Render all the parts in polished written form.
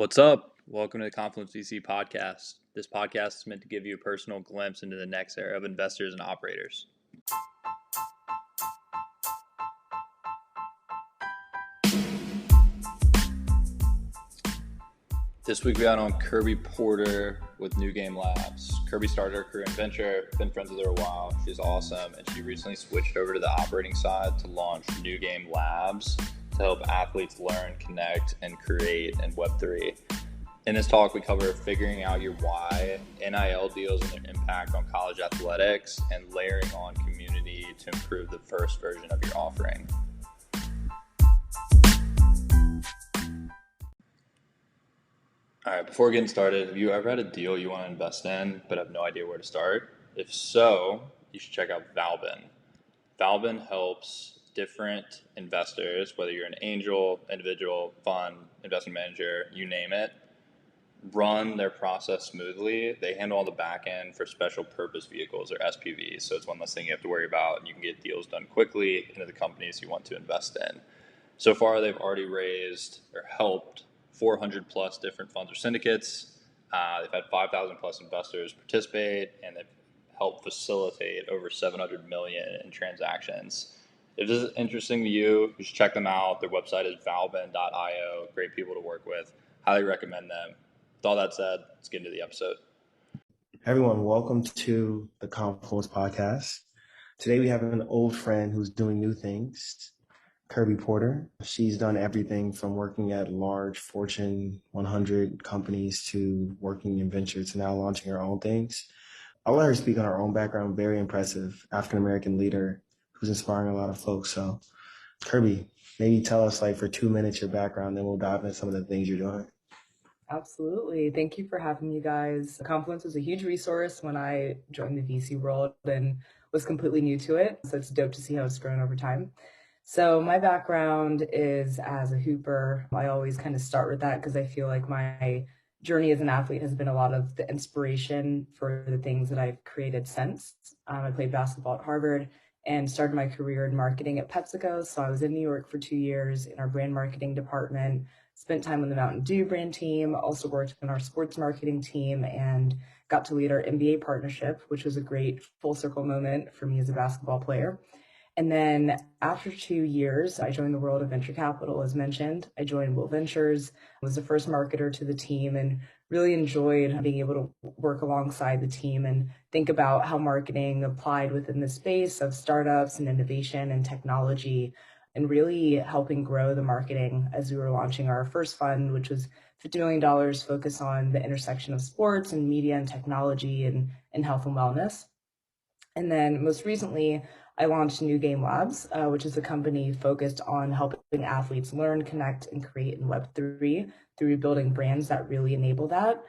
What's up? Welcome to the Confluence.VC podcast. This podcast is meant to give you a personal glimpse into the next era of investors and operators. This week we got on Kirby Porter with New Game Labs. Kirby started her career in venture, been friends with her a while. She's awesome, and she recently switched over to the operating side to launch New Game Labs to help athletes learn, connect, and create in web3. In this talk, we cover figuring out your why, NIL deals and their impact on college athletics, and layering on community to improve the first version of your offering. All right, before getting started, have you ever had a deal you want to invest in but have no idea where to start? If so, you should check out Valbin. Valbin helps different investors, whether you're an angel, individual, fund, investment manager, you name it, run their process smoothly. They handle all the back end for special purpose vehicles or SPVs. So it's one less thing you have to worry about, and you can get deals done quickly into the companies you want to invest in. So far, they've already raised or helped 400 plus different funds or syndicates. They've had 5,000 plus investors participate, and they've helped facilitate over 700 million in transactions. If this is interesting to you, you should check them out. Their website is valbin.io. Great people to work with. Highly recommend them. With all that said, let's get into the episode. Everyone, welcome to the Confluence podcast. Today we have an old friend who's doing new things, Kirby Porter. She's done everything from working at large Fortune 100 companies to working in venture to now launching her own things. I'll let her speak on her own background. Very impressive African-American leader who's inspiring a lot of folks. So Kirby, maybe tell us for 2 minutes your background, then we'll dive into some of the things you're doing. Absolutely. Thank you for having me, guys. Confluence was a huge resource when I joined the VC world and was completely new to it. So it's dope to see how it's grown over time. So my background is as a hooper. I always kind of start with that because I feel like my journey as an athlete has been a lot of the inspiration for the things that I've created since. I played basketball at Harvard and started my career in marketing at PepsiCo. So I was in New York for 2 years in our brand marketing department, spent time on the Mountain Dew brand team, also worked in our sports marketing team, and got to lead our NBA partnership, which was a great full circle moment for me as a basketball player. And then after 2 years, I joined the world of venture capital, as mentioned. I joined Will Ventures, was the first marketer to the team, and really enjoyed being able to work alongside the team and think about how marketing applied within the space of startups and innovation and technology, and really helping grow the marketing as we were launching our first fund, which was $50 million, focused on the intersection of sports and media and technology and health and wellness. And then most recently, I launched New Game Labs, which is a company focused on helping athletes learn, connect, and create in Web3 through building brands that really enable that.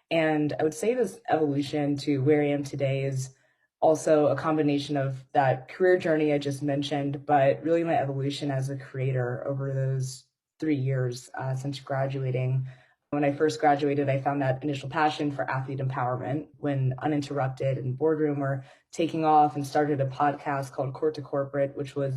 And I would say this evolution to where I am today is also a combination of that career journey I just mentioned, but really my evolution as a creator over those 3 years since graduating. When I first graduated, I found that initial passion for athlete empowerment when Uninterrupted and Boardroom were taking off, and started a podcast called Court to Corporate, which was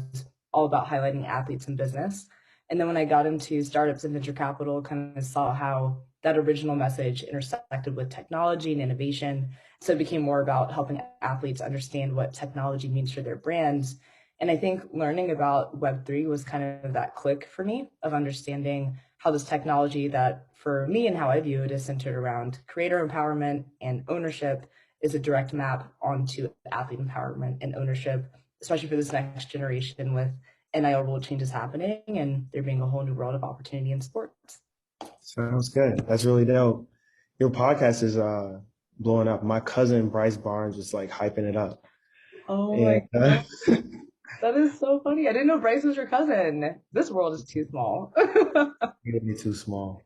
all about highlighting athletes in business. And then when I got into startups and venture capital, kind of saw how that original message intersected with technology and innovation. So it became more about helping athletes understand what technology means for their brands. And I think learning about Web3 was kind of that click for me of understanding how this technology that for me and how I view it is centered around creator empowerment and ownership is a direct map onto athlete empowerment and ownership, especially for this next generation with NIL rule changes happening and there being a whole new world of opportunity in sports. Sounds good. That's really dope. Your podcast is blowing up. My cousin Bryce Barnes was hyping it up. Oh my God. That is so funny. I didn't know Bryce was your cousin. This world is too small. Maybe too small.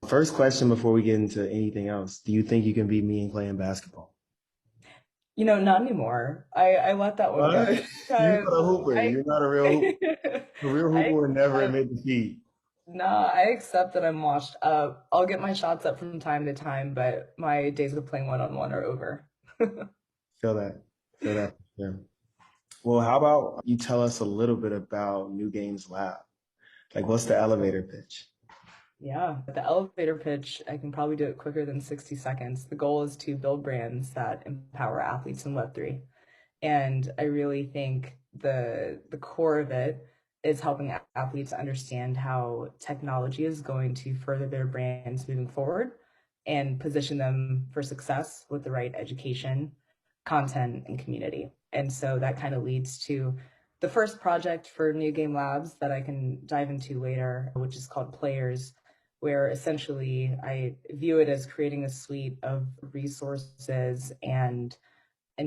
First question before we get into anything else. Do you think you can beat me in playing basketball? Not anymore. I let that one go. You're not a hooper. You're not a real hooper. A real hooper would never admit defeat. Nah, I accept that I'm washed up. I'll get my shots up from time to time, but my days of playing one-on-one are over. Feel that. Yeah. Well, how about you tell us a little bit about New Games Lab? What's the elevator pitch? Yeah, the elevator pitch, I can probably do it quicker than 60 seconds. The goal is to build brands that empower athletes in Web3. And I really think the core of it is helping athletes understand how technology is going to further their brands moving forward and position them for success with the right education, content, and community. And so that kind of leads to the first project for New Game Labs that I can dive into later, which is called Players, where essentially I view it as creating a suite of resources and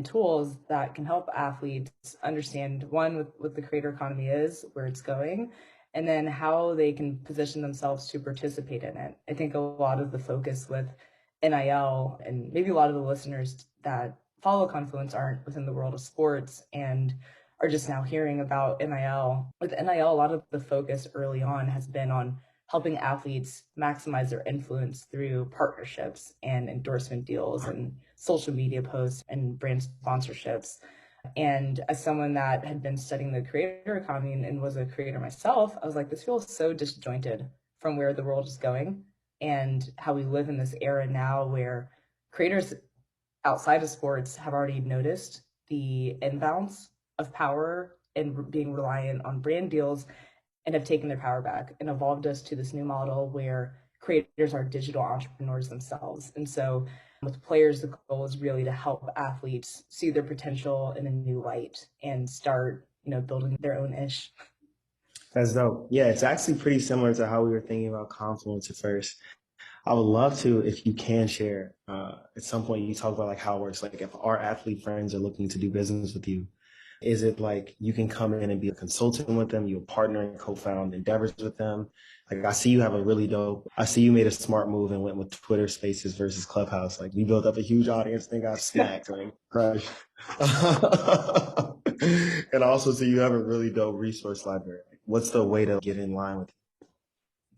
tools that can help athletes understand one, what the creator economy is, where it's going, and then how they can position themselves to participate in it. I think a lot of the focus with NIL, and maybe a lot of the listeners that follow Confluence aren't within the world of sports and are just now hearing about NIL. With NIL, a lot of the focus early on has been on helping athletes maximize their influence through partnerships and endorsement deals and social media posts and brand sponsorships. And as someone that had been studying the creator economy and was a creator myself, I was like, this feels so disjointed from where the world is going and how we live in this era now where creators outside of sports have already noticed the inbounds of power and being reliant on brand deals and have taken their power back and evolved us to this new model where creators are digital entrepreneurs themselves. And so with Players, the goal is really to help athletes see their potential in a new light and start, building their own ish. That's dope. Yeah, it's actually pretty similar to how we were thinking about Confluence at first. I would love to, if you can share, at some point you talk about like how it works. Like if our athlete friends are looking to do business with you, is it like you can come in and be a consultant with them, you'll partner and co-found endeavors with them? Like I see you have a really dope, I see you made a smart move and went with Twitter Spaces versus Clubhouse. Like we built up a huge audience, then got smacked, right? Crush. And also, so you have a really dope resource library. What's the way to get in line with it?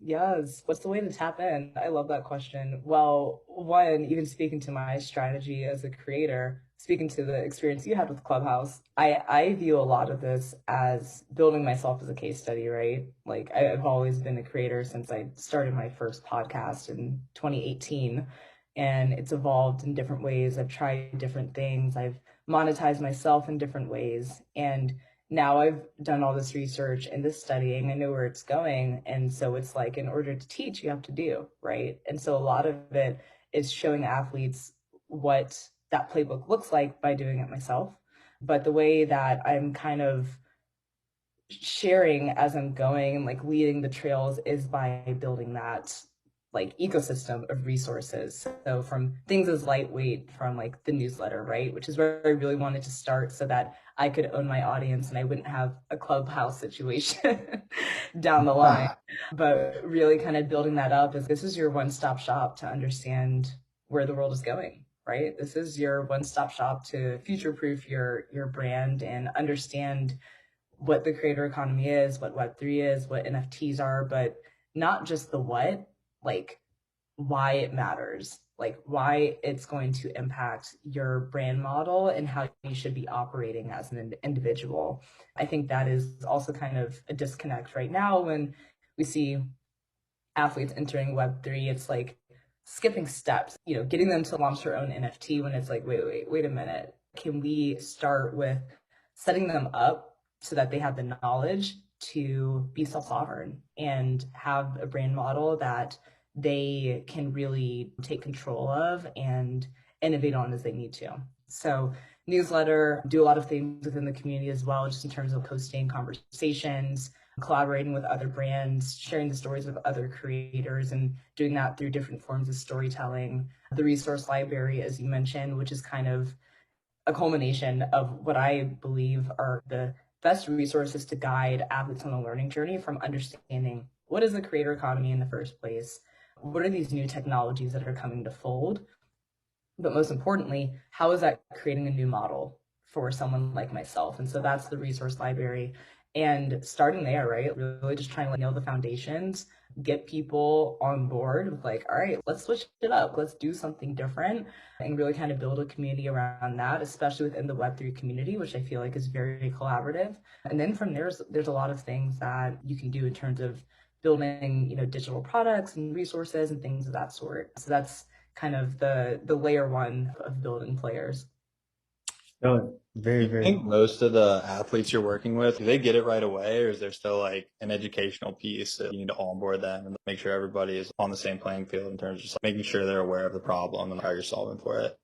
Yes. What's the way to tap in? I love that question. Well, one, even speaking to my strategy as a creator, speaking to the experience you had with Clubhouse, I view a lot of this as building myself as a case study, right? Like I've always been a creator since I started my first podcast in 2018, and it's evolved in different ways. I've tried different things. I've monetized myself in different ways. And now I've done all this research and this studying, I know where it's going. And so it's like, in order to teach, you have to do, right? And so a lot of it is showing athletes what that playbook looks like by doing it myself. But the way that I'm kind of sharing as I'm going and like leading the trails is by building that like ecosystem of resources. So from things as lightweight from like the newsletter, right? Which is where I really wanted to start so that I could own my audience and I wouldn't have a Clubhouse situation down the line. But really kind of building that up is this is your one-stop shop to understand where the world is going, right? This is your one-stop shop to future-proof your brand and understand what the creator economy is, what Web3 is, what NFTs are, but not just the what, like why it matters, like why it's going to impact your brand model and how you should be operating as an individual. I think that is also kind of a disconnect right now when we see athletes entering Web3. It's like skipping steps, getting them to launch their own NFT when it's like, wait a minute. Can we start with setting them up so that they have the knowledge to be self-sovereign and have a brand model that they can really take control of and innovate on as they need to. So newsletter, do a lot of things within the community as well, just in terms of posting conversations, collaborating with other brands, sharing the stories of other creators, and doing that through different forms of storytelling. The resource library, as you mentioned, which is kind of a culmination of what I believe are the best resources to guide athletes on the learning journey from understanding what is the creator economy in the first place, what are these new technologies that are coming to fold, but most importantly, how is that creating a new model for someone like myself? And so that's the resource library. And starting there, right? Really just trying to nail the foundations, get people on board with like, all right, let's switch it up. Let's do something different and really kind of build a community around that, especially within the Web3 community, which I feel like is very collaborative. And then from there's a lot of things that you can do in terms of building, digital products and resources and things of that sort. So that's kind of the layer one of building players. No, very, Do you think most of the athletes you're working with, do they get it right away, or is there still like an educational piece that you need to onboard them and make sure everybody is on the same playing field in terms of just making sure they're aware of the problem and how you're solving for it?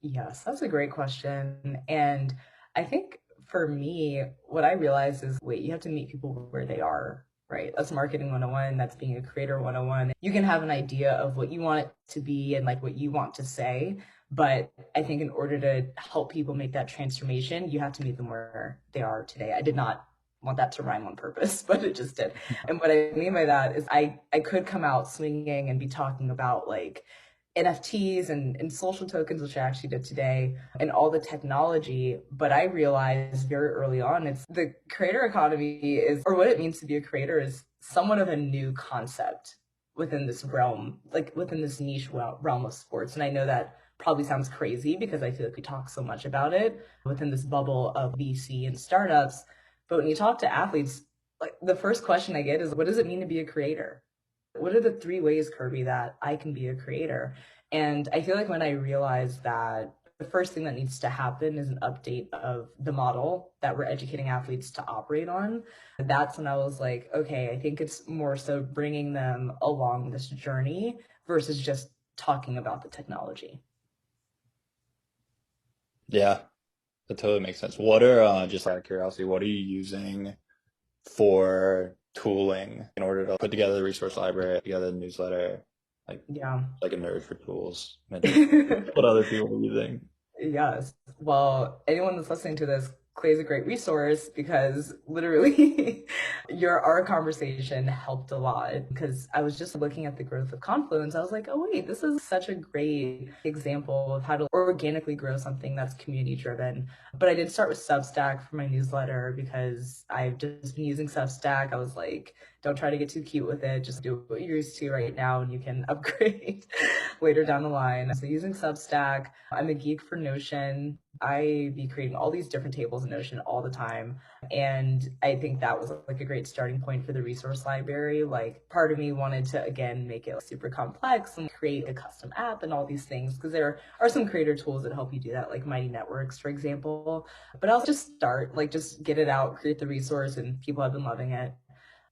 Yes, that's a great question. And I think for me, what I realized is, wait, you have to meet people where they are, right? That's marketing 101, that's being a creator 101. You can have an idea of what you want it to be and like what you want to say, but I think in order to help people make that transformation, you have to meet them where they are today. I did not want that to rhyme on purpose, but it just did. And what I mean by that is I could come out swinging and be talking about like NFTs and social tokens, which I actually did today, and all the technology. But I realized very early on, it's the creator economy is, or what it means to be a creator is somewhat of a new concept within this realm, like within this niche realm of sports. And I know that probably sounds crazy because I feel like we talk so much about it within this bubble of VC and startups. But when you talk to athletes, like the first question I get is, what does it mean to be a creator? What are the 3 ways, Kirby, that I can be a creator? And I feel like when I realized that the first thing that needs to happen is an update of the model that we're educating athletes to operate on, that's when I was like, okay, I think it's more so bringing them along this journey versus just talking about the technology. Yeah, that totally makes sense. What are, just out of curiosity, what are you using for tooling in order to put together the resource library, together the newsletter, like a nerd for tools? What other people are using? Yes. Well, anyone that's listening to this, Clay is a great resource because literally our conversation helped a lot because I was just looking at the growth of Confluence. I was like, oh wait, this is such a great example of how to organically grow something that's community driven. But I did start with Substack for my newsletter because I've just been using Substack. I was like, don't try to get too cute with it. Just do what you're used to right now and you can upgrade later down the line. So using Substack, I'm a geek for Notion. I be creating all these different tables in Notion all the time. And I think that was like a great starting point for the resource library. Like part of me wanted to, again, make it super complex and create a custom app and all these things because there are some creator tools that help you do that, like Mighty Networks, for example. But I'll just start, like just get it out, create the resource, and people have been loving it.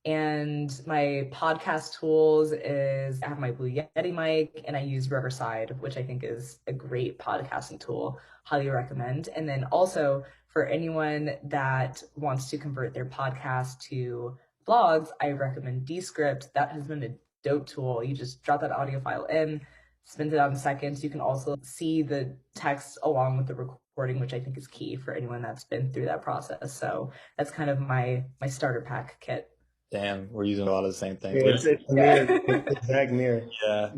And my podcast tools is I have my Blue Yeti mic and I use Riverside, which I think is a great podcasting tool. Highly recommend. And then also for anyone that wants to convert their podcast to blogs, I recommend Descript. That has been a dope tool. You just drop that audio file in, spins it out in seconds. You can also see the text along with the recording, which I think is key for anyone that's been through that process. So that's kind of my starter pack kit. Damn, we're using a lot of the same things. It's a mirror. It's the exact mirror. Yeah,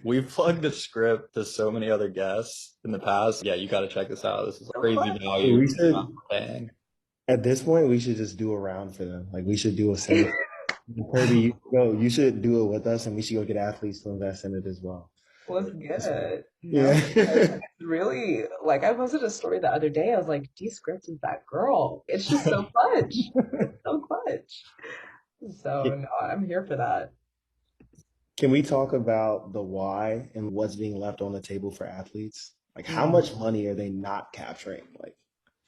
we plugged the script to so many other guests in the past. Yeah, you got to check this out. This is crazy value. We should, at this point, we should just do a round for them. Like we should do a seminar. Kirby, you should do it with us, and we should go get athletes to invest in it as well. Let's get it. Yeah. Really, like I posted a story the other day. I was like, Descript is that girl. It's just so clutch. So clutch. So no, I'm here for that. Can we talk about the why and what's being left on the table for athletes? Like how much money are they not capturing? Like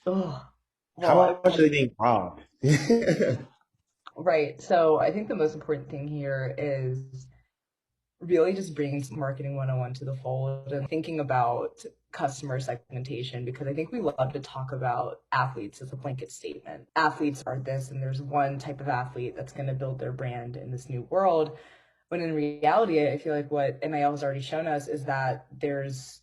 how much are they being robbed? Right. So I think the most important thing here is really just bringing marketing 101 to the fold and thinking about customer segmentation, because I think we love to talk about athletes as a blanket statement. Athletes are this, and there's one type of athlete that's going to build their brand in this new world. When in reality, I feel like what NIL has already shown us is that there's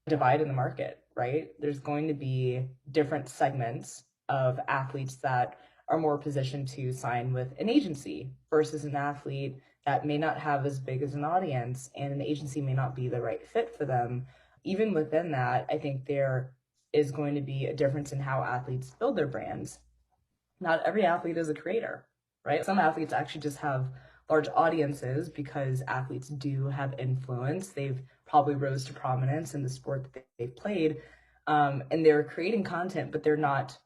a divide in the market, right? There's going to be different segments of athletes that are more positioned to sign with an agency versus an athlete that may not have as big as an audience, and an agency may not be the right fit for them. Even within that, I think there is going to be a difference in how athletes build their brands. Not every athlete is a creator, right? Some athletes actually just have large audiences because athletes do have influence. They've probably rose to prominence in the sport that they've played, and they're creating content, but they're not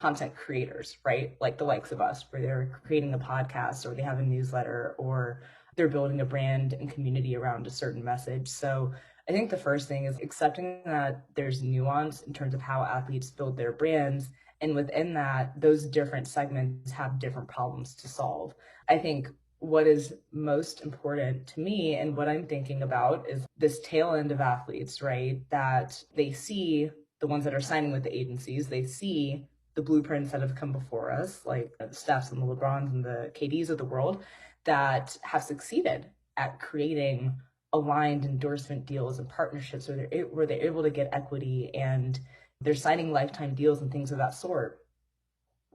content creators, right? Like the likes of us, where they're creating a podcast or they have a newsletter or they're building a brand and community around a certain message. So I think the first thing is accepting that there's nuance in terms of how athletes build their brands. And within that, those different segments have different problems to solve. I think what is most important to me and what I'm thinking about is this tail end of athletes, right? That they see the ones that are signing with the agencies, they see the blueprints that have come before us, like the Stephs and the LeBrons and the KDs of the world, that have succeeded at creating aligned endorsement deals and partnerships where they're able to get equity and they're signing lifetime deals and things of that sort.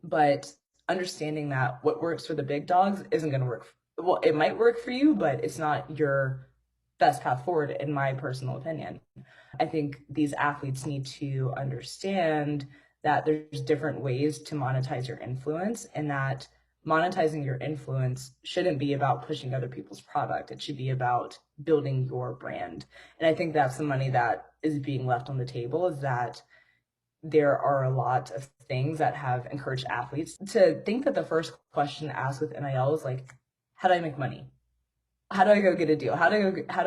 But understanding that what works for the big dogs isn't going to work. Well, it might work for you, but it's not your best path forward, in my personal opinion. I think these athletes need to understand that there's different ways to monetize your influence, and that monetizing your influence shouldn't be about pushing other people's product. It should be about building your brand. And I think that's the money that is being left on the table, is that there are a lot of things that have encouraged athletes to think that the first question asked with NIL is like, how do I make money? How do I go get a deal? How do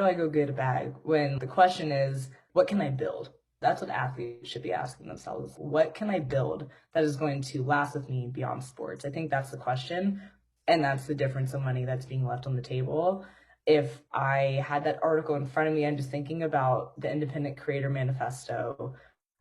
I go get a bag? When the question is, what can I build? That's what athletes should be asking themselves. What can I build that is going to last with me beyond sports? I think that's the question. And that's the difference of money that's being left on the table. If I had that article in front of me, I'm just thinking about the Independent Creator Manifesto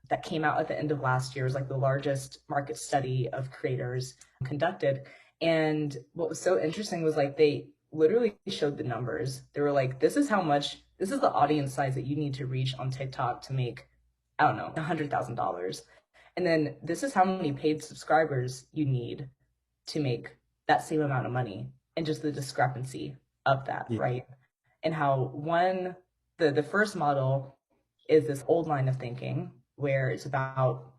that came out at the end of last year. It was like the largest market study of creators conducted. And what was so interesting was like they literally showed the numbers. They were like, this is the audience size that you need to reach on TikTok to make, I don't know, $100,000. And then this is how many paid subscribers you need to make that same amount of money, and just the discrepancy of that, right? And how the first model is this old line of thinking where it's about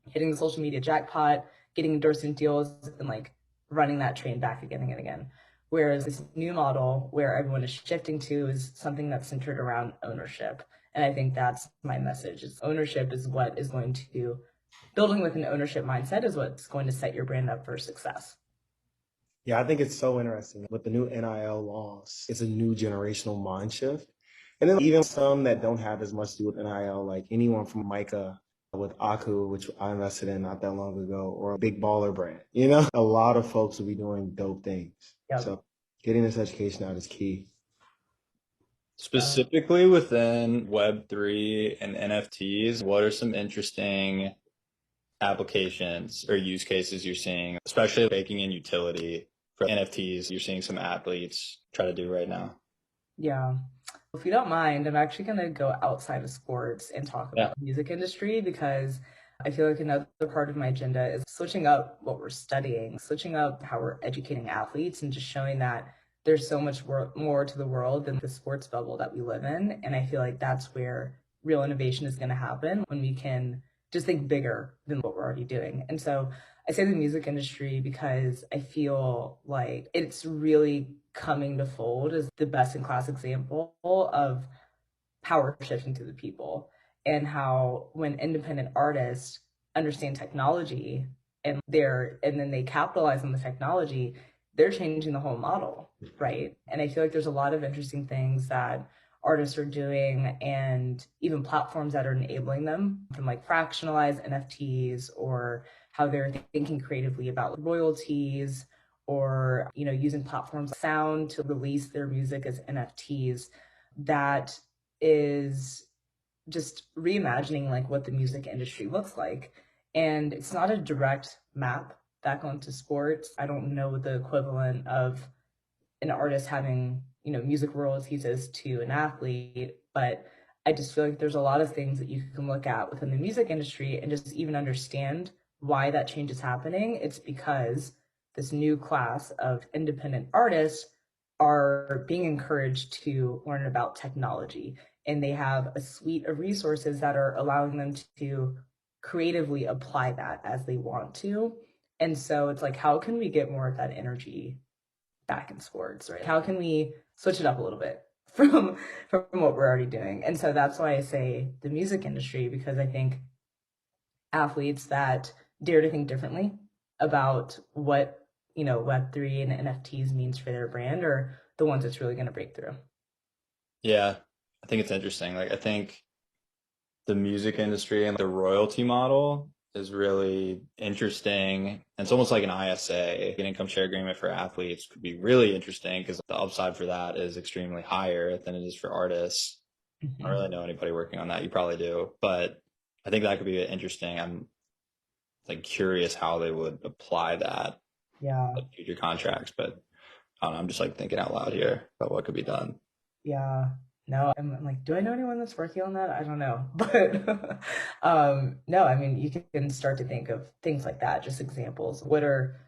hitting the social media jackpot, getting endorsement deals, and like running that train back again and again. Whereas this new model where everyone is shifting to is something that's centered around ownership. And I think that's my message. Is ownership is what is going to, building with an ownership mindset is what's going to set your brand up for success. Yeah, I think it's so interesting. With the new NIL laws, it's a new generational mind shift. And then even some that don't have as much to do with NIL, like anyone from Micah with Aku, which I invested in not that long ago, or a big baller brand, a lot of folks will be doing dope things. Yep. So getting this education out is key. Specifically within Web3 and NFTs, what are some interesting applications or use cases you're seeing, especially baking in utility for NFTs you're seeing some athletes try to do right now? Yeah. If you don't mind, I'm actually going to go outside of sports and talk about the music industry, because I feel like another part of my agenda is switching up what we're studying, switching up how we're educating athletes, and just showing that there's so much more to the world than the sports bubble that we live in. And I feel like that's where real innovation is going to happen, when we can just think bigger than what we're already doing. And so I say the music industry because I feel like it's really coming to fold as the best in class example of power shifting to the people, and how when independent artists understand technology and then they capitalize on the technology, they're changing the whole model, right? And I feel like there's a lot of interesting things that artists are doing, and even platforms that are enabling them, from like fractionalized NFTs, or how they're thinking creatively about royalties, or using platforms like Sound to release their music as NFTs. That is just reimagining like what the music industry looks like. And it's not a direct map back onto sports. I don't know what the equivalent of an artist having music royalties is to an athlete, but I just feel like there's a lot of things that you can look at within the music industry and just even understand why that change is happening. It's because this new class of independent artists are being encouraged to learn about technology, and they have a suite of resources that are allowing them to creatively apply that as they want to. And so it's like, how can we get more of that energy back in sports, right? How can we switch it up a little bit from what we're already doing? And so that's why I say the music industry, because I think athletes that dare to think differently about what, Web3 and NFTs means for their brand, or the ones that's really going to break through? Yeah, I think it's interesting. Like, I think the music industry and the royalty model is really interesting. And it's almost like an ISA, an income share agreement for athletes could be really interesting because the upside for that is extremely higher than it is for artists. I don't really know anybody working on that. You probably do, but I think that could be interesting. I'm like curious how they would apply that Yeah. to future contracts, but I don't know, I'm just like thinking out loud here about what could be done. Yeah. No, I'm like, do I know anyone that's working on that? I don't know. But no, I mean, you can start to think of things like that, just examples. What are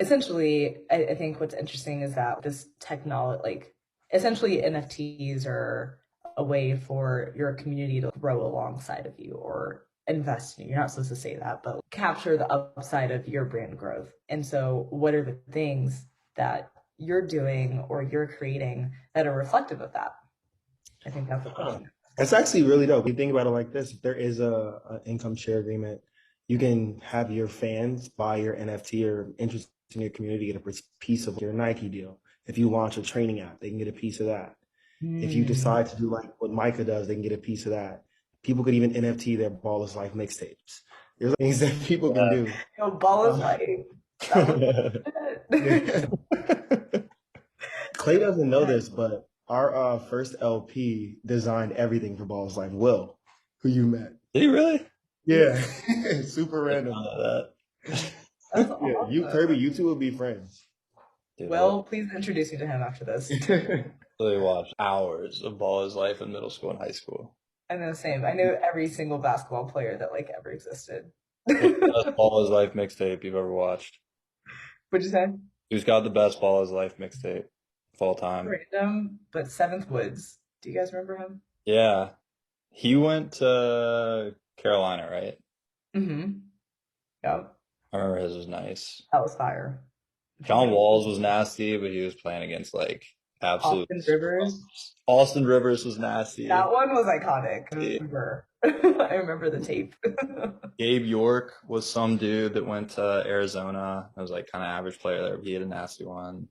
essentially, I think what's interesting is that this technology, like essentially NFTs are a way for your community to grow alongside of you or invest in you. You're not supposed to say that, but capture the upside of your brand growth. And so what are the things that you're doing or you're creating that are reflective of that? I think that's the question. It's actually really dope. When you think about it like this, if there is a income share agreement, you can have your fans buy your NFT or interest in your community, get a piece of your Nike deal. If you launch a training app, they can get a piece of that. If you decide to do like what Micah does, they can get a piece of that. People could even NFT their Ball is Life mixtapes. There's things that people can do. Yo, Ball is Life. Clay doesn't know this, but our first LP designed everything for Ball is Life. Will, who you met. Did he really? Yeah. Super I didn't random. know that. That's Yeah, awesome. you, Kirby, you two will be friends. Dude, Well, please introduce me to him after this. I really watched hours of Ball is Life in middle school and high school. I know, same. I knew every single basketball player that like ever existed. What's the best Ball is Life mixtape you've ever watched? What'd you say? Who's got the best Ball is Life mixtape of all time? Random, but Seventh Woods. Do you guys remember him? Yeah. He went to Carolina, right? Mm-hmm. Yep. I remember his was nice. That was fire. John Walls was nasty, but he was playing against like absolute Austin Rivers. Austin Rivers was nasty. That one was iconic. I remember the tape. Gabe York was some dude that went to Arizona. I was like kind of average player there, but he had a nasty one.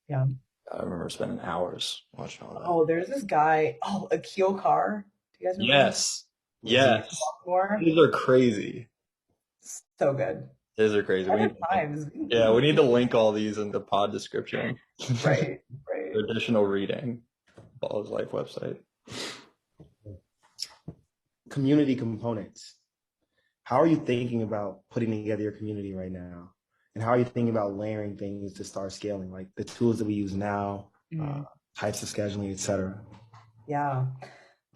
Yeah. I remember spending hours watching all that. Oh, there's this guy. Oh, Akil Carr. Do you guys remember? Yes. Yes. More? These are crazy. So good. These are crazy. Times. Yeah, we need to link all these in the pod description. Right. For additional reading. Ball is Life website. Community components. How are you thinking about putting together your community right now? And how are you thinking about layering things to start scaling, like the tools that we use now, types of scheduling, etc.? Yeah.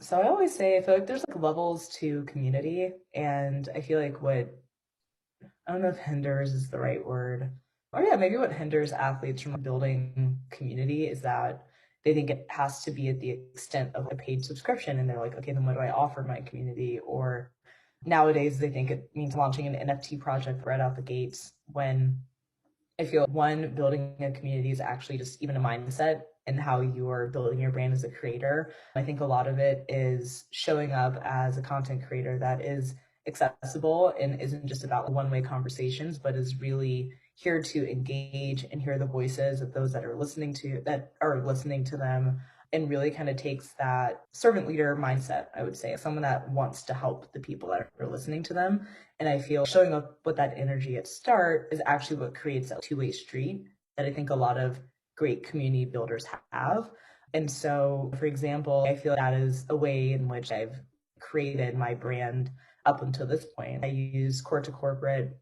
So I always say I feel like there's like levels to community, and I feel like I don't know if hinders is the right word. Or yeah, maybe what hinders athletes from building community is that they think it has to be at the extent of a paid subscription. And they're like, okay, then what do I offer my community? Or nowadays they think it means launching an NFT project right out the gates, when I feel one, building a community is actually just even a mindset and how you are building your brand as a creator. I think a lot of it is showing up as a content creator that is accessible and isn't just about one-way conversations, but is really here to engage and hear the voices of those that are listening to them, and really kind of takes that servant leader mindset, I would say, someone that wants to help the people that are listening to them. And I feel showing up with that energy at start is actually what creates a two-way street that I think a lot of great community builders have. And so, for example, I feel that is a way in which I've created my brand up until this point. I use Court to Corporate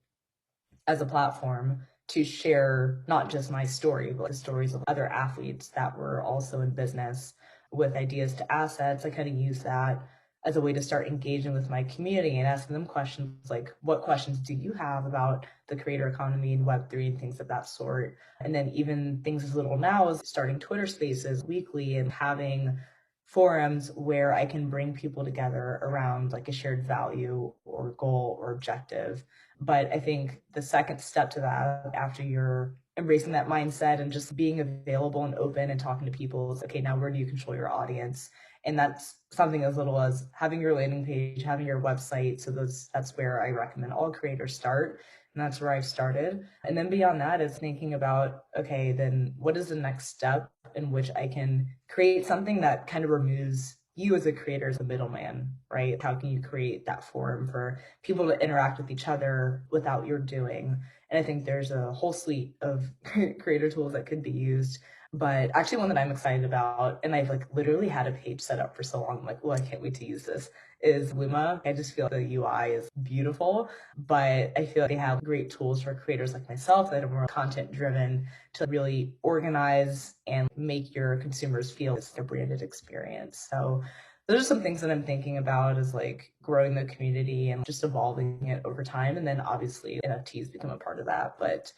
as a platform to share not just my story, but the stories of other athletes that were also in business with ideas to assets. I kind of use that as a way to start engaging with my community and asking them questions like, what questions do you have about the creator economy and Web3 and things of that sort? And then even things as little now as starting Twitter spaces weekly and having forums where I can bring people together around like a shared value or goal or objective. But I think the second step to that, after you're embracing that mindset and just being available and open and talking to people is, okay, now where do you control your audience? And that's something as little as having your landing page, having your website. So that's where I recommend all creators start. And that's where I've started. And then beyond that is thinking about, okay, then what is the next step in which I can create something that kind of removes you as a creator as a middleman, right? How can you create that forum for people to interact with each other without your doing? And I think there's a whole suite of creator tools that could be used. But actually one that I'm excited about, and I've like literally had a page set up for so long, I'm like, oh, I can't wait to use this, is Luma. I just feel like the UI is beautiful, but I feel like they have great tools for creators like myself that are more content driven to really organize and make your consumers feel it's their branded experience. So those are some things that I'm thinking about, is like growing the community and just evolving it over time. And then obviously NFTs become a part of that, but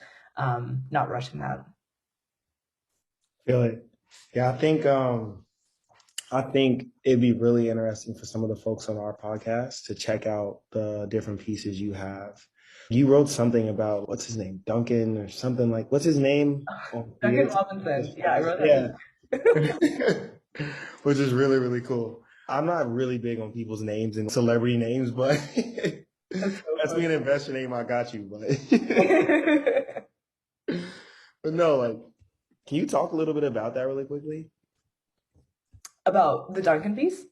not rushing that. Feel it. Yeah, I think it'd be really interesting for some of the folks on our podcast to check out the different pieces you have. You wrote something about, what's his name, Duncan or something, like, what's his name? Duncan Robinson. Yeah, I wrote Yeah. that. Which is really, really cool. I'm not really big on people's names and celebrity names, but that's me an investor name. I got you, but no, like, can you talk a little bit about that really quickly? About the Duncan piece?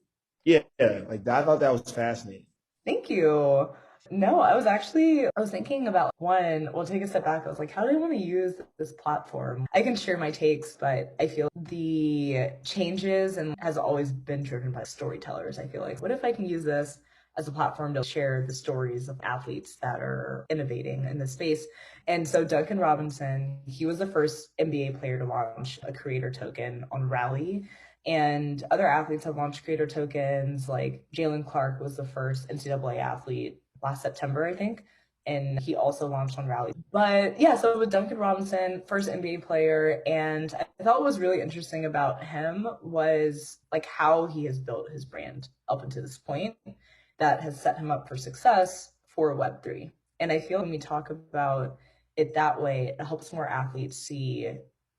Yeah, like I thought that was fascinating. Thank you. No, I was thinking about one, well, take a step back. I was like, how do I want to use this platform? I can share my takes, but I feel the changes and has always been driven by storytellers. I feel like, what if I can use this as a platform to share the stories of athletes that are innovating in this space? And so Duncan Robinson, he was the first NBA player to launch a creator token on Rally. And other athletes have launched creator tokens, like Jalen Clark was the first NCAA athlete last September, I think. And he also launched on Rally. But yeah, so with Duncan Robinson, first NBA player, and I thought what was really interesting about him was like how he has built his brand up until this point that has set him up for success for Web3. And I feel when we talk about it that way, it helps more athletes see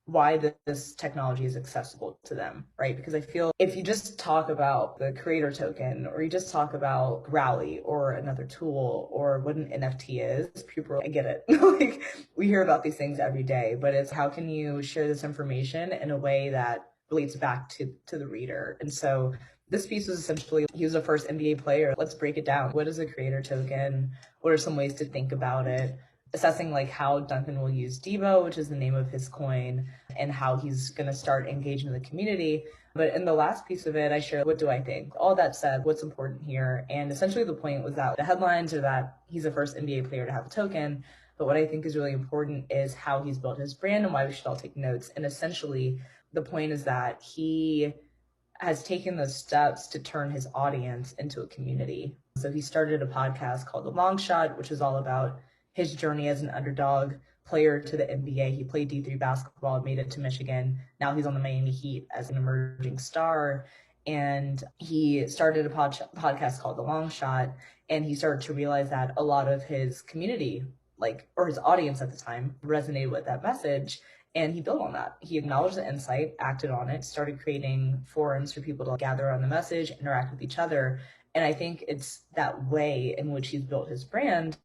why this technology is accessible to them, right? Because I feel if you just talk about the creator token or you just talk about Rally or another tool or what an NFT is, people, I get it. Like we hear about these things every day, but it's how can you share this information in a way that relates back to the reader? And so this piece was essentially, he was the first NBA player. Let's break it down. What is a creator token? What are some ways to think about it? Assessing like how Duncan will use Devo, which is the name of his coin, and how he's going to start engaging the community. But in the last piece of it, I share what do I think. All that said, what's important here? And essentially the point was that the headlines are that he's the first NBA player to have a token. But what I think is really important is how he's built his brand and why we should all take notes. And essentially the point is that he has taken those steps to turn his audience into a community. So he started a podcast called The Long Shot, which is all about his journey as an underdog player to the NBA. He played D3 basketball, made it to Michigan. Now he's on the Miami Heat as an emerging star. And he started a podcast called The Long Shot. And he started to realize that a lot of his community, like, or his audience at the time, resonated with that message. And he built on that. He acknowledged the insight, acted on it, started creating forums for people to gather on the message, interact with each other. And I think it's that way in which he's built his brand,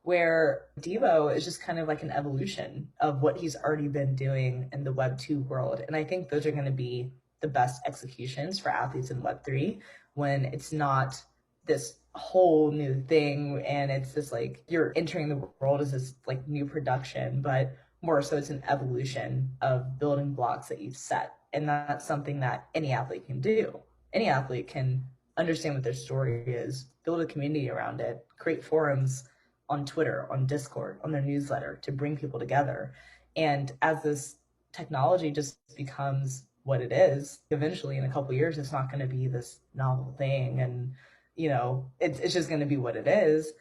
where Devo is just kind of like an evolution of what he's already been doing in the Web2 world. And I think those are going to be the best executions for athletes in Web3 when it's not this whole new thing and it's just like you're entering the world as this like new production, but more so it's an evolution of building blocks that you've set. And that's something that any athlete can do. Any athlete can understand what their story is, build a community around it, create forums on Twitter, on Discord, on their newsletter to bring people together. And as this technology just becomes what it is, eventually in a couple of years, it's not going to be this novel thing. And, you know, it's just going to be what it is.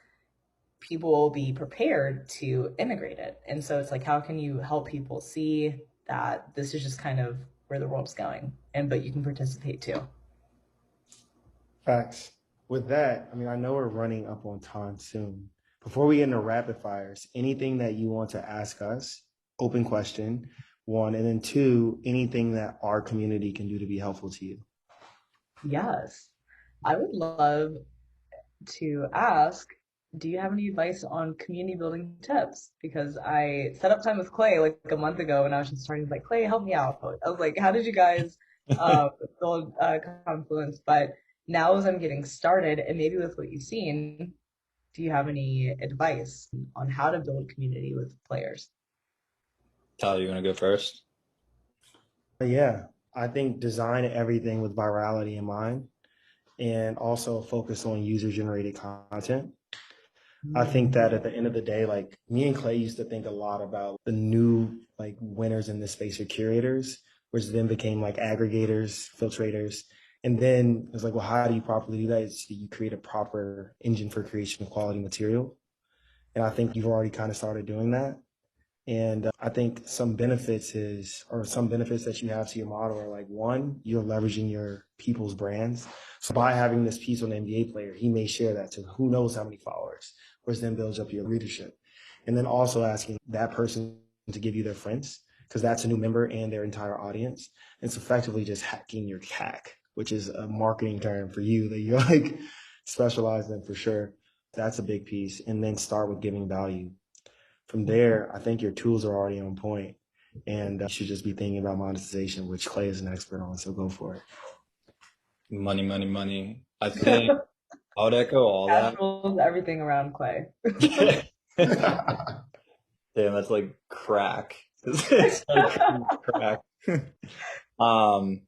People will be prepared to integrate it. And so it's like, how can you help people see that this is just kind of where the world's going, and but you can participate too. Facts. With that, I mean, I know we're running up on time soon. Before we get into rapid fires, anything that you want to ask us open question, one, and then two, anything that our community can do to be helpful to you. Yes. I would love to ask, do you have any advice on community building tips? Because I set up time with Clay like a month ago and I was just starting like, Clay, help me out. I was like, how did you guys build Confluence? But now as I'm getting started and maybe with what you've seen, do you have any advice on how to build a community with players? Tyler, you want to go first? Yeah, I think design everything with virality in mind and also focus on user generated content. I think that at the end of the day, like me and Clay used to think a lot about the new like winners in this space are curators, which then became like aggregators, filtrators. And then it's like, well, how do you properly do that? It's you create a proper engine for creation of quality material. And I think you've already kind of started doing that. And I think some benefits that you have to your model are like, one, you're leveraging your people's brands. So by having this piece on the NBA player, he may share that to who knows how many followers, which then builds up your leadership. And then also asking that person to give you their friends, because that's a new member and their entire audience. It's effectively just hacking your CAC, which is a marketing term for you that you're like specialized in for sure. That's a big piece. And then start with giving value. From there, I think your tools are already on point, and you should just be thinking about monetization, which Clay is an expert on. So go for it. Money, money, money. I think I would echo all Cash that. rules everything around Clay. Damn, that's like crack. It's like crack. I'm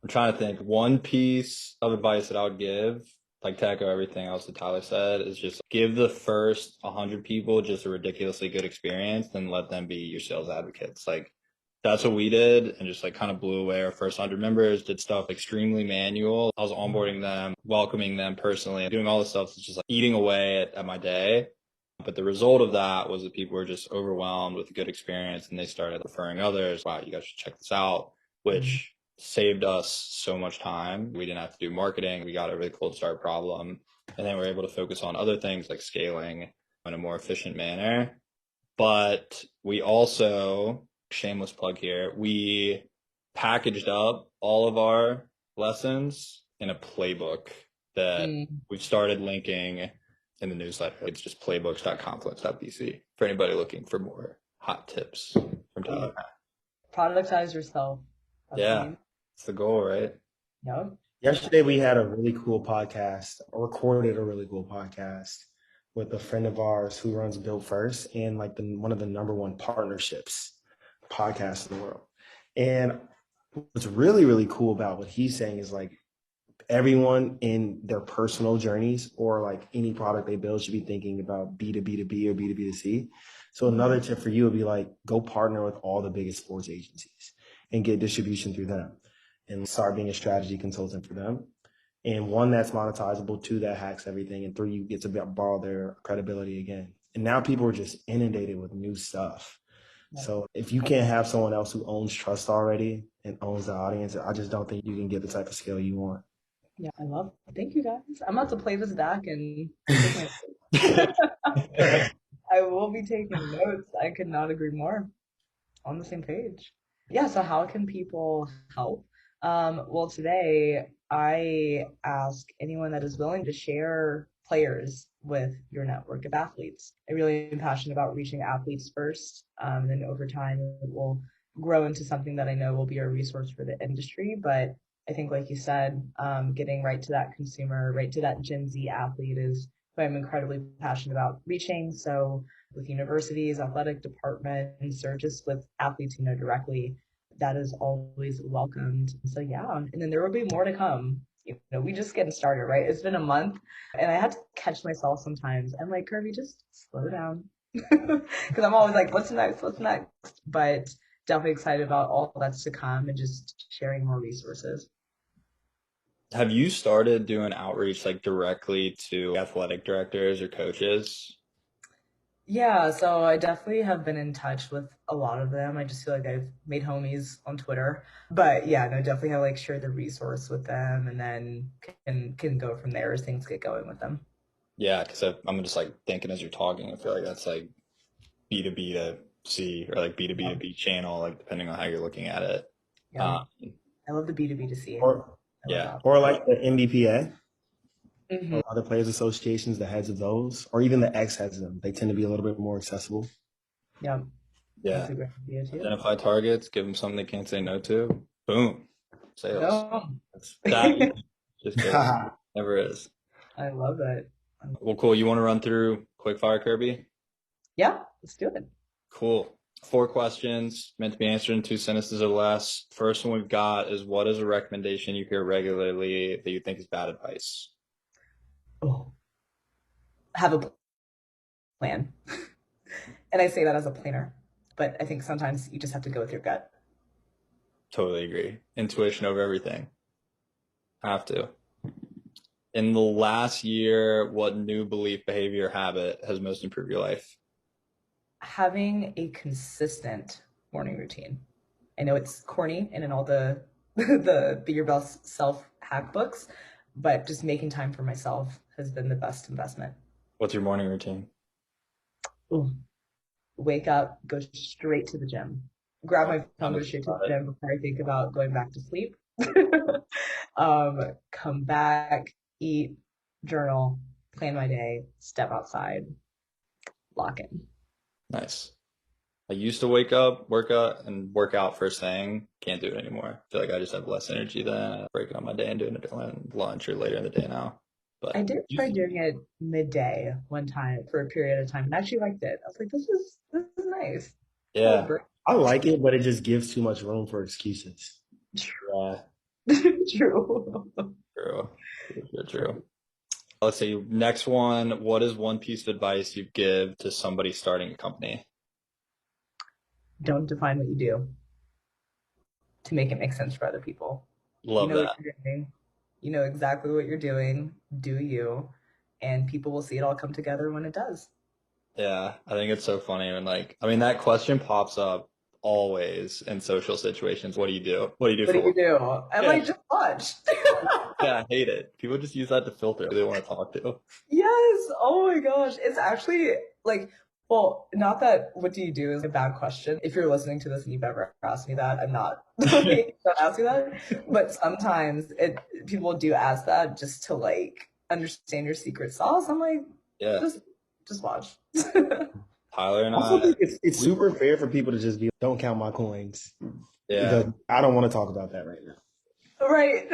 trying to think. One piece of advice that I would give, like to echo everything else that Tyler said, is just give the first 100 people just a ridiculously good experience, then let them be your sales advocates. Like that's what we did, and just like kind of blew away our first 100 members, did stuff extremely manual. I was onboarding them, welcoming them personally, doing all this stuff that's just like eating away at my day. But the result of that was that people were just overwhelmed with a good experience and they started referring others. Wow, you guys should check this out, which saved us so much time. We didn't have to do marketing. We got over the cold start problem. And then we're able to focus on other things like scaling in a more efficient manner. But we also, shameless plug here, we packaged up all of our lessons in a playbook that we've started linking in the newsletter. It's just playbooks.confluence.vc for anybody looking for more hot tips from Tyler. Productize yourself. That's Yeah, it's the goal, right? Yep. Yesterday, we had a really cool podcast, or recorded a really cool podcast with a friend of ours who runs Build First and like one of the number one partnerships podcasts in the world. And what's really, really cool about what he's saying is like everyone in their personal journeys or like any product they build should be thinking about B2B2B or B2B2C. So another tip for you would be like, go partner with all the biggest sports agencies and get distribution through them and start being a strategy consultant for them. And one, that's monetizable, two, that hacks everything, and three, you get to borrow their credibility again. And now people are just inundated with new stuff. So if you can't have someone else who owns trust already and owns the audience, I just don't think you can get the type of scale you want. Yeah, I love it. Thank you guys. I'm about to play this back and I will be taking notes. I could not agree more. On the same page. Yeah, so how can people help? Well, today I ask anyone that is willing to share players with your network of athletes. I really am passionate about reaching athletes first, and then over time it will grow into something that I know will be a resource for the industry. But I think, like you said, getting right to that consumer, right to that Gen Z athlete is who I'm incredibly passionate about reaching. So with universities, athletic departments, or just with athletes you know directly, that is always welcomed. So yeah, and then there will be more to come. You know, we just getting started, right? It's been a month, and I had to catch myself sometimes. I'm like, Kirby, just slow down, because I'm always like, what's next? What's next? But definitely excited about all that's to come and just sharing more resources. Have you started doing outreach like directly to athletic directors or coaches? Yeah, so I definitely have been in touch with a lot of them. I just feel like I've made homies on Twitter. But yeah, no, definitely have like shared the resource with them and then can go from there as things get going with them. Yeah, because I'm just like thinking as you're talking, I feel like that's like B2B to B2C or like B2B2B channel, like depending on how you're looking at it. Yeah. I love the B2B2C. Or Yeah. or like the MBPA Mm-hmm. or other players associations, the heads of those, or even the ex-heads of them. They tend to be a little bit more accessible. Yeah. Yeah. That's a great idea too. Identify targets, give them something they can't say no to. Boom. Sales. No. That easy. Just kidding. Never is. I love it. Well, cool. You want to run through quick fire, Kirby? Yeah, let's do it. Cool. 4 questions meant to be answered in 2 sentences or less. First one we've got is, what is a recommendation you hear regularly that you think is bad advice? Oh. Have a plan. And I say that as a planner, but I think sometimes you just have to go with your gut. Totally agree. Intuition over everything. Have to. In the last year, what new belief, behavior, habit has most improved your life? Having a consistent morning routine. I know it's corny and in all the the Be Your Best Self hack books, but just making time for myself has been the best investment. What's your morning routine? Ooh. Wake up, go straight to the gym, grab my phone, go straight to the gym before I think about going back to sleep. Come back, eat, journal, plan my day, step outside, lock in. Nice. I used to wake up, work out first thing. Can't do it anymore. I feel like I just have less energy than breaking up my day and doing it during lunch or later in the day now. But I did try doing it midday one time for a period of time and actually liked it. I was like, this is nice. Yeah. I like it, but it just gives too much room for excuses. Yeah. True. True. Let's see. Next one. What is one piece of advice you'd give to somebody starting a company? Don't define what you do to make it make sense for other people. Love you know that. What you're doing. You know exactly what you're doing. Do you? And people will see it all come together when it does. Yeah, I think it's so funny when that question pops up always in social situations. What do you do? What do you do What for do you work? do? I'm like, just watch. Yeah, I hate it. People just use that to filter who they want to talk to. Yes. Oh my gosh. It's actually well, not that what do you do is a bad question. If you're listening to this and you've ever asked me that, I'm not don't ask me that. But sometimes people do ask that just to understand your secret sauce. I'm like, Yeah. Just watch. Tyler and I also think it's super fair for people to just be, don't count my coins. Yeah. Because I don't want to talk about that right now. Right.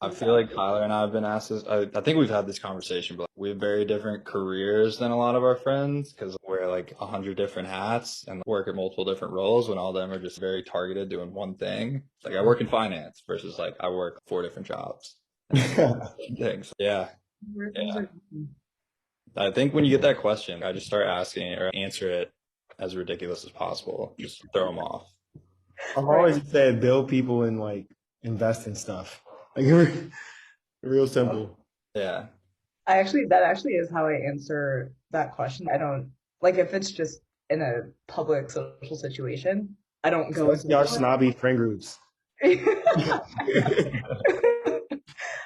I feel like Tyler and I have been asked this. I think we've had this conversation, but we have very different careers than a lot of our friends because we're like 100 different hats and work at multiple different roles when all of them are just very targeted doing one thing. Like I work in finance versus like I work 4 different jobs. Things. Yeah. I think when you get that question, I just start asking it or answer it as ridiculous as possible. Just throw them off. I've always said build people and invest in stuff. Like real simple. Yeah. That actually is how I answer that question. I don't if it's just in a public social situation, I don't go into y'all snobby friend groups.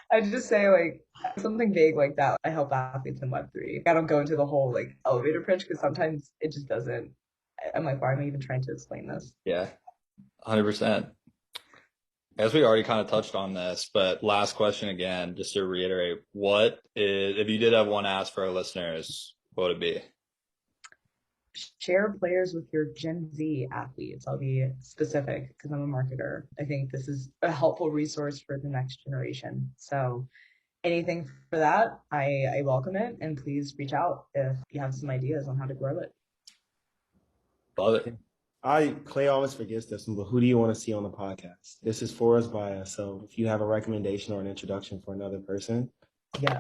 I just say something vague like that. I help athletes in web3. I don't go into the whole elevator pitch because sometimes it just doesn't. I'm like, why am I even trying to explain this? Yeah, 100%. As we already kind of touched on this, but last question again, just to reiterate, if you did have one ask for our listeners, what would it be? Share players with your Gen Z athletes. I'll be specific because I'm a marketer. I think this is a helpful resource for the next generation. So anything for that, I welcome it. And please reach out if you have some ideas on how to grow it. Love it. Clay always forgets this, but who do you want to see on the podcast? This is for us by us. So if you have a recommendation or an introduction for another person. Yeah.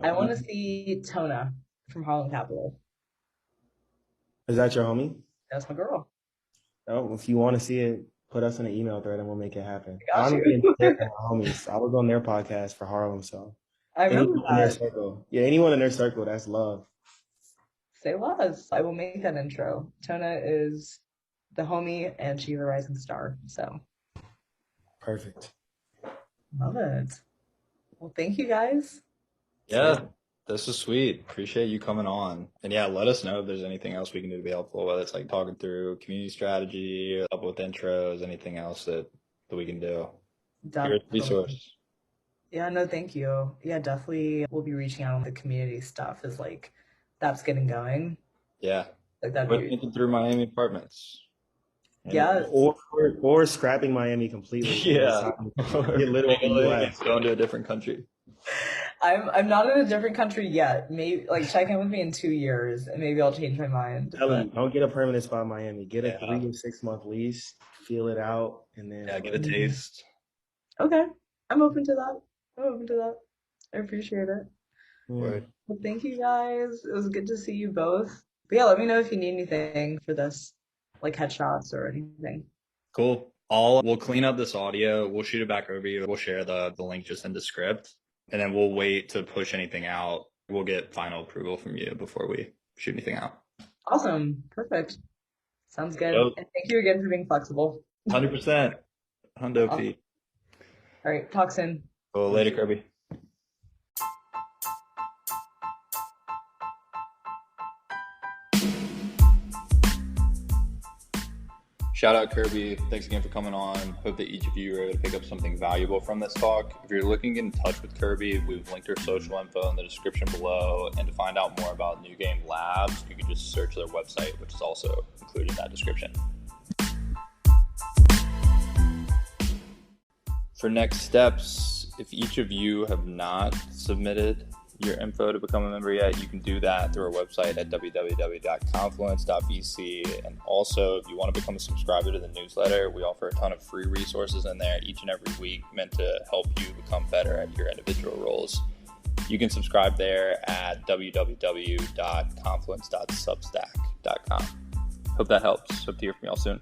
I want to see Tona from Harlem Capital. Is that your homie? That's my girl. Oh, if you want to see it, put us in an email thread and we'll make it happen. I homies. I was on their podcast for Harlem, so I remember anyone in their circle. Yeah, anyone in their circle, that's love. Say less. I will make that intro. Tona is the homie and she's a rising star. So perfect. Love it. Well, thank you guys. Yeah. This is sweet. Appreciate you coming on. And yeah, let us know if there's anything else we can do to be helpful, whether it's like talking through community strategy, help with intros, anything else that we can do. You're a resource. Yeah, no, thank you. Yeah, definitely we'll be reaching out on the community stuff as like that's getting going. Yeah. Like that'd We're be thinking through Miami apartments. yeah. Or scrapping Miami completely. Yeah. Get literally US. Going to a different country. I'm not in a different country yet. Maybe like check in with me in 2 years and maybe I'll change my mind. Don't get a permanent spot in Miami. Get a 3 to 6 month lease, feel it out, and then get a taste. Okay. I'm open to that. I appreciate it. Right. Well, thank you guys. It was good to see you both. But yeah, let me know if you need anything for this, like headshots or anything. Cool. We'll clean up this audio. We'll shoot it back over you. We'll share the link just in the script, and then we'll wait to push anything out. We'll get final approval from you before we shoot anything out. Awesome. Perfect. Sounds good. And thank you again for being flexible. 100%. Hundo P. All right. Talk soon. Well, later, Kirby. Shout out Kirby. Thanks again for coming on. Hope that each of you are able to pick up something valuable from this talk. If you're looking to get in touch with Kirby, we've linked her social info in the description below. And to find out more about New Game Labs, you can just search their website, which is also included in that description. For next steps, if each of you have not submitted your info to become a member yet, you can do that through our website at www.Confluence.VC. And also, if you want to become a subscriber to the newsletter, we offer a ton of free resources in there each and every week meant to help you become better at your individual roles. You can subscribe there at www.confluence.substack.com. Hope that helps. Hope to hear from y'all soon.